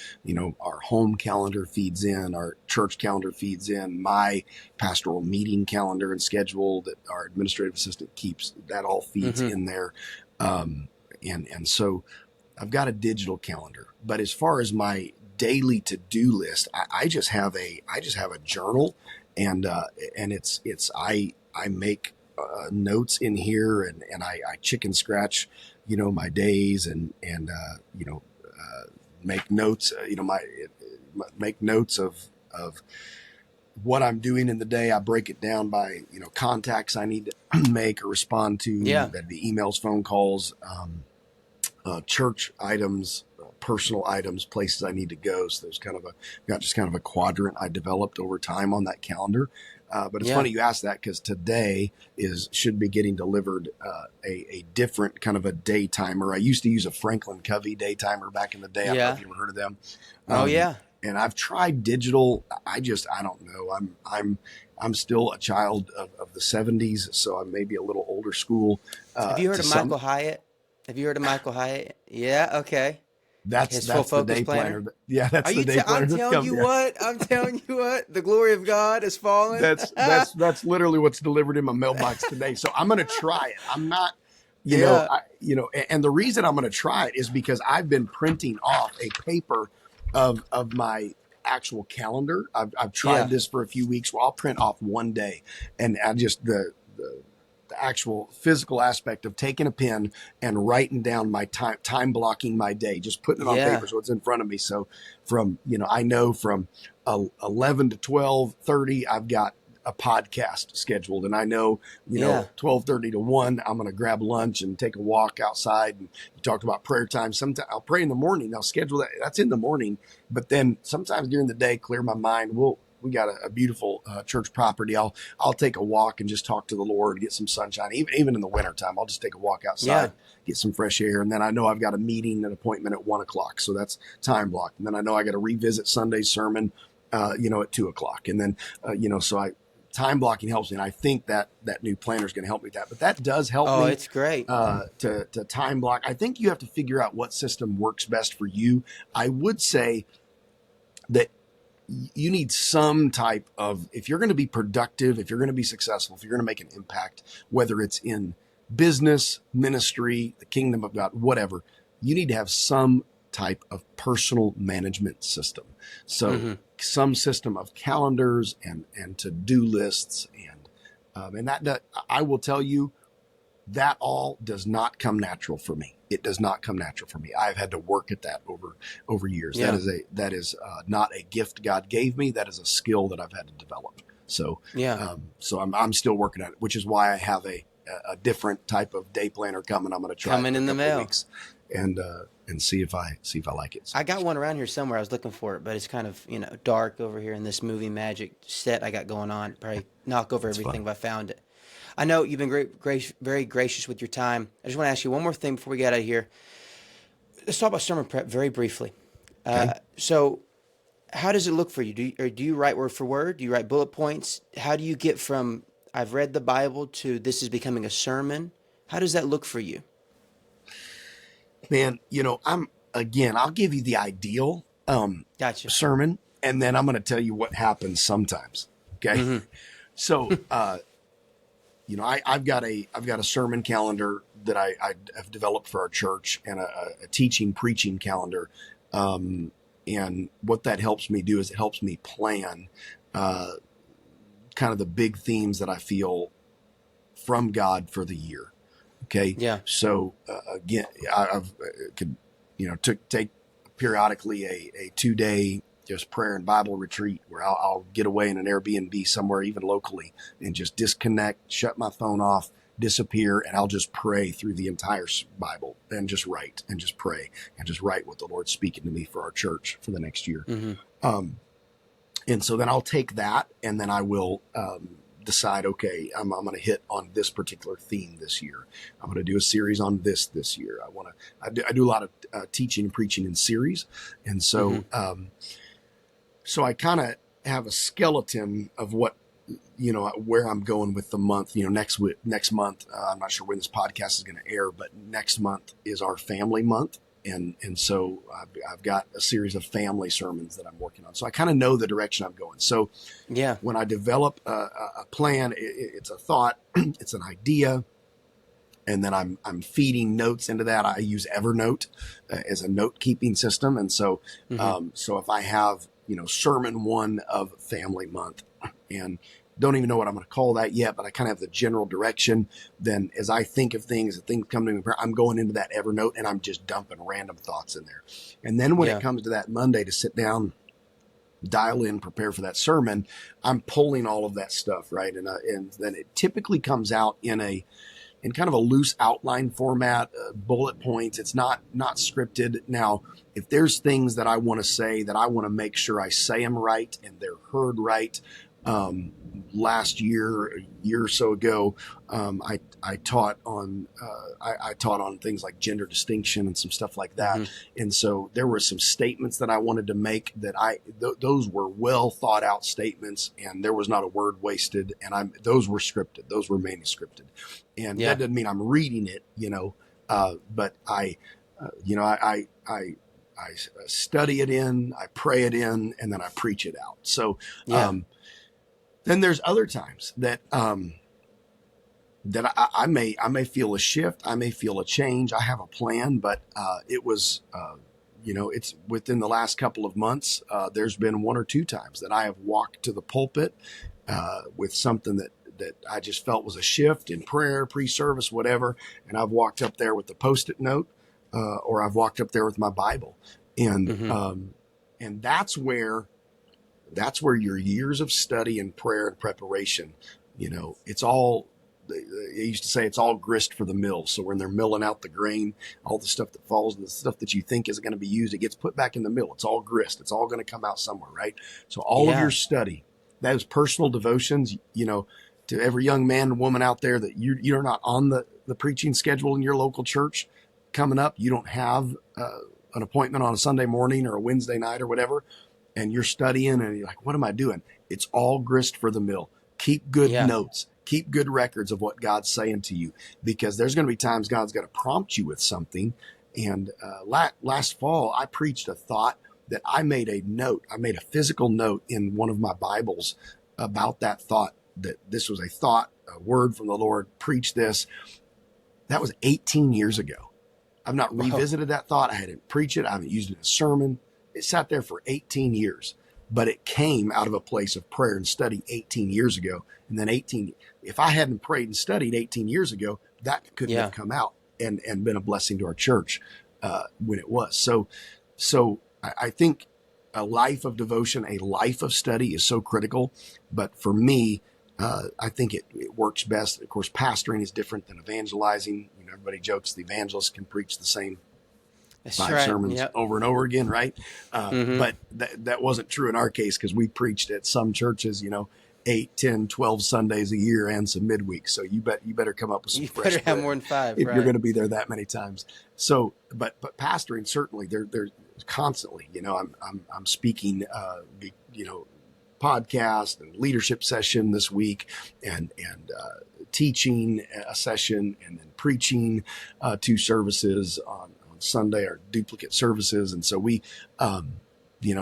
our home calendar feeds in, our church calendar feeds in, my pastoral meeting calendar and schedule that our administrative assistant keeps. That all feeds Mm-hmm. in there, and so I've got a digital calendar. But as far as my daily to do list, I just have a journal and I make notes in here, and I chicken scratch, my days, and make notes, make notes of what I'm doing in the day. I break it down by, contacts I need to make or respond to. Yeah. That'd be emails, phone calls, church items, personal items, places I need to go. So there's got just kind of a quadrant I developed over time on that calendar. But it's Yeah. funny you asked that, because today should be getting delivered a different kind of a day timer. I used to use a Franklin Covey day timer back in the day. I don't know Yeah. if you ever heard of them. Oh yeah. And I've tried digital. I don't know. I'm still a child of the '70s, so I may be a little older school. Have you heard To of some, Michael Hyatt? Have you heard of Michael Hyatt? Yeah. Okay. His full that's the focus day planner. planner. Yeah, that's Are the you? day I'm planner that's telling come. you Yeah, what. I'm telling you what. The glory of God has fallen. that's literally what's delivered in my mailbox today. So I'm going to try it. I'm not, Yeah. and the reason I'm going to try it is because I've been printing off a paper of my actual calendar. I've tried Yeah. this for a few weeks where I'll print off one day, and I just the actual physical aspect of taking a pen and writing down my time blocking my day, just putting it on Yeah. paper so it's in front of me. So from, I know from 11 to 12:30, I've got a podcast scheduled, and I know, Yeah. 12:30 to 1, I'm going to grab lunch and take a walk outside. And you talked about prayer time. Sometimes I'll pray in the morning. I'll schedule that. That's in the morning. But then sometimes during the day, clear my mind. We got a beautiful church property. I'll take a walk and just talk to the Lord, get some sunshine. Even in the wintertime, I'll just take a walk Yeah. outside, get some fresh air. And then I know I've got a meeting, an appointment at 1 o'clock. So that's time blocked. And then I know I got to revisit Sunday's sermon, at 2 o'clock. And then, time blocking helps me. And I think that new planner is going to help me with that. But that does help Oh, me it's great. to time block. I think you have to figure out what system works best for you. I would say that you need some type of, if you're going to be productive, if you're going to be successful, if you're going to make an impact, whether it's in business, ministry, the kingdom of God, whatever, you need to have some type of personal management system. So some system of calendars and to-do lists, and that I will tell you, that all does not come natural for me. It does not come natural for me. I've had to work at that over years. Yeah. That is not a gift God gave me. That is a skill that I've had to develop. So Yeah. so I'm still working at it, which is why I have a different type of day planner coming. I'm going to try Coming it for in a the couple of mail. weeks and see if I like it. So, I got one around here somewhere. I was looking for it, but it's kind of, dark over here in this movie magic set I got going on. Probably knock over everything fun. if I found it. I know you've been very gracious with your time. I just want to ask you one more thing before we get out of here. Let's talk about sermon prep very briefly. Okay. So, how does it look for you? Do you write word for word? Do you write bullet points? How do you get from I've read the Bible to this is becoming a sermon? How does that look for you? Man, I'll give you the ideal Gotcha. sermon, and then I'm going to tell you what happens sometimes. Okay. So, I've got a sermon calendar that I have developed for our church, and a teaching preaching calendar. And what that helps me do is it helps me plan kind of the big themes that I feel from God for the year. Okay. Yeah. So again, I've could, take periodically a 2-day just prayer and Bible retreat where I'll get away in an Airbnb somewhere, even locally, and just disconnect, shut my phone off, disappear, and I'll just pray through the entire Bible and just write and just pray and just write what the Lord's speaking to me for our church for the next year. And so then I'll take that, and then I will decide, okay, I'm going to hit on this particular theme this year. I'm going to do a series on this year. I do a lot of teaching and preaching in series. And so, so I kind of have a skeleton of what, where I'm going with the month. Next month, I'm not sure when this podcast is going to air, but next month is our family month. And so I've got a series of family sermons that I'm working on. So I kind of know the direction I'm going. So Yeah. when I develop a plan, it's a thought, it's an idea, and then I'm feeding notes into that. I use Evernote as a note keeping system. And so, so if I have, sermon 1 of family month, and don't even know what I'm going to call that yet, but I kind of have the general direction. Then as I think of things, as things come to me, I'm going into that Evernote and I'm just dumping random thoughts in there. And then when it Yeah. comes to that Monday to sit down, dial in, prepare for that sermon, I'm pulling all of that stuff, right? And then it typically comes out in kind of a loose outline format, bullet points. It's not scripted. Now, if there's things that I want to say that I want to make sure I say them right and they're heard right, last year, a year or so ago, I taught on I taught on things like gender distinction and some stuff like that. Hmm. And so there were some statements that I wanted to make that those were well thought out statements, and there was not a word wasted. And those were scripted, those were manuscripted, and that Yeah. doesn't mean I'm reading it, but I study it in, I pray it in, and then I preach it out. So. Yeah. Then there's other times that I may feel a shift, I may feel a change. I have a plan, but it was it's within the last couple of months. There's been one or two times that I have walked to the pulpit with something that I just felt was a shift in prayer, pre-service, whatever, and I've walked up there with the post-it note, or I've walked up there with my Bible, and Hmm. and that's where your years of study and prayer and preparation, it's all, they used to say it's all grist for the mill. So when they're milling out the grain, all the stuff that falls and the stuff that you think is going to be used, it gets put back in the mill. It's all grist. It's all going to come out somewhere, right? So all of your Yeah. study, those personal devotions, to every young man and woman out there that you're not on the preaching schedule in your local church coming up, you don't have an appointment on a Sunday morning or a Wednesday night or whatever, and you're studying and you're like, what am I doing? It's all grist for the mill. Keep good Yeah. notes. Keep good records of what God's saying to you, because there's going to be times God's going to prompt you with something. And last fall, I preached a thought that I made a note. I made a physical note in one of my Bibles about that thought, that this was a thought, a word from the Lord, preach this. That was 18 years ago. I've not Wow. revisited that thought. I hadn't preached it. I haven't used it in a sermon. It sat there for 18 years, but it came out of a place of prayer and study 18 years ago. And then if I hadn't prayed and studied 18 years ago, that couldn't have Yeah. come out and been a blessing to our church when it was. So I think a life of devotion, a life of study is so critical. But for me, I think it works best. Of course, pastoring is different than evangelizing. Everybody jokes the evangelist can preach the same That's 5 sermons Yep. over and over again, right? Hmm. But that wasn't true in our case, because we preached at some churches, 8, 10, 12 Sundays a year and some midweek. So you better come up with some You fresh better have bread more than five, if you're right? going to be there that many times. So, but pastoring, certainly there's constantly, I'm speaking, podcast and leadership session this week, and teaching a session, and then preaching 2 services on Sunday, or duplicate services. And so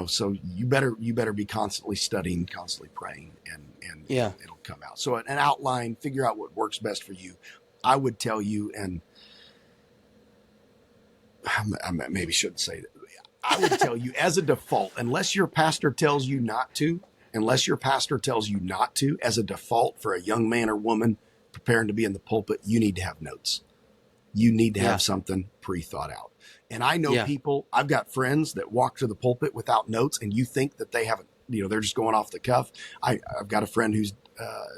so you better be constantly studying, constantly praying, and Yeah. it'll come out. So an outline, figure out what works best for you. I would tell you, and I maybe shouldn't say that. I would tell you, as a default, unless your pastor tells you not to, as a default, for a young man or woman preparing to be in the pulpit, you need to have notes. You need to have Yeah. something pre-thought out. And I know Yeah. people, I've got friends that walk to the pulpit without notes, and you think that they haven't, they're just going off the cuff. I've got a friend who's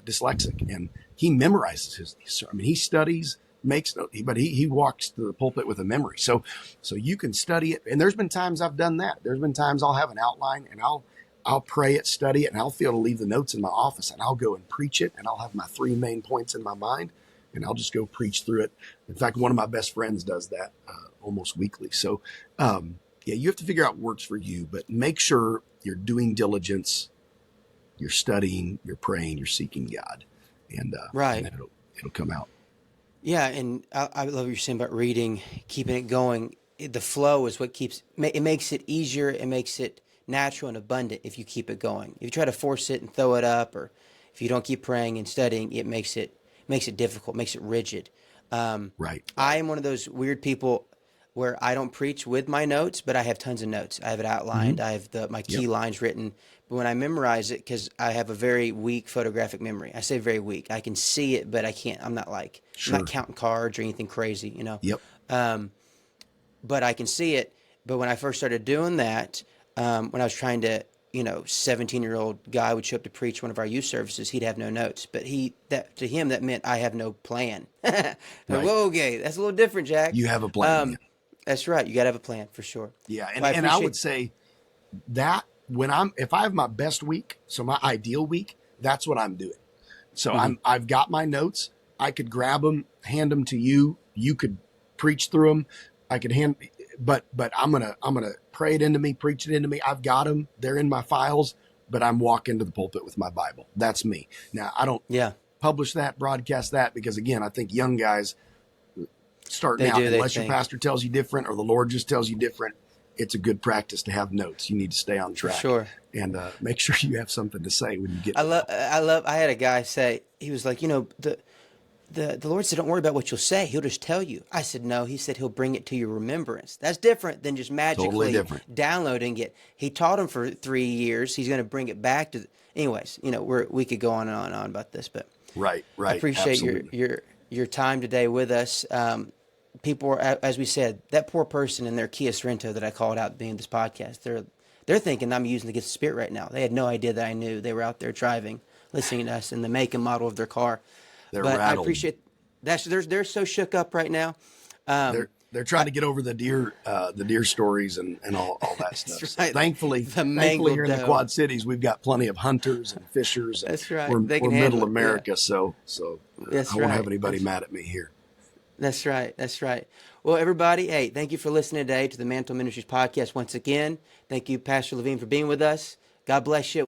dyslexic, and he memorizes he studies, makes notes, but he walks to the pulpit with a memory. So you can study it. And there's been times I've done that. There's been times I'll have an outline, and I'll pray it, study it, and I'll feel to leave the notes in my office, and I'll go and preach it, and I'll have my 3 main points in my mind, and I'll just go preach through it. In fact, one of my best friends does that almost weekly. So, you have to figure out what works for you, but make sure you're doing diligence, you're studying, you're praying, you're seeking God, and Right. then it'll come out. Yeah. And I love what you're saying about reading, keeping it going. The flow is what it makes it easier. It makes it natural and abundant if you keep it going. If you try to force it and throw it up, or if you don't keep praying and studying, it makes it difficult, makes it rigid. Um, Right. I am one of those weird people. where I don't preach with my notes, but I have tons of notes. I have it Mm-hmm. outlined. I have my Yep. key lines written. But when I memorize it, because I have a very weak photographic memory, I say very weak. I can see it, but I can't. I'm not Sure. counting cards or anything crazy, you know. Yep. But I can see it. But when I first started doing that, when I was trying to, 17-year-old guy would show up to preach one of our youth services, he'd have no notes. But to him, that meant I have no plan. Like, Right. whoa, okay, that's a little different, Jack. You have a plan. Yeah. Um, that's right. You got to have a plan for sure. Yeah. Well, I And I would appreciate. say that if I have my best week, so my ideal week, that's what I'm doing. So Mhm. I've got my notes. I could grab them, hand them to you. You could preach through them. I could but I'm gonna pray it into me, preach it into me. I've got them. They're in my files. But I'm walking to the pulpit with my Bible. That's me. Now I don't Yeah, publish that, broadcast that, because again, I think young guys starting they out, do. They unless your think pastor tells you different or the Lord just tells you different, it's a good practice to have notes. You need to stay on for track sure. and make sure you have something to say when you get I to the love. pulpit. I love. I had a guy say he was like, the Lord said, don't worry about what you'll say. He'll just tell you. I said, no. He said he'll bring it to your remembrance. That's different than just Totally magically different. downloading it. He taught him for 3 years. He's going to bring it back to. Anyways, we could go on and on and on about this, but Right, I right, appreciate absolutely. your time today with us. People are, as we said, that poor person in their Kia Sorento that I called out being this podcast. They're thinking I'm using the gift of spirit right now. They had no idea that I knew. They were out there driving, listening to us, and the make and model of their car. They're But I rattled. appreciate that. They're so shook up right now. They're Um, they're trying to get over the deer stories and all that stuff. that's So right. The thankfully mangled here in the doe. Quad Cities, we've got plenty of hunters and fishers, and That's right. They we're can handle middle it. Yeah. America, so I That's won't have right. anybody mad at me here. That's right. That's right. Well, everybody, hey, thank you for listening today to the Mantle Ministries podcast once again. Thank you, Pastor Levine, for being with us. God bless you.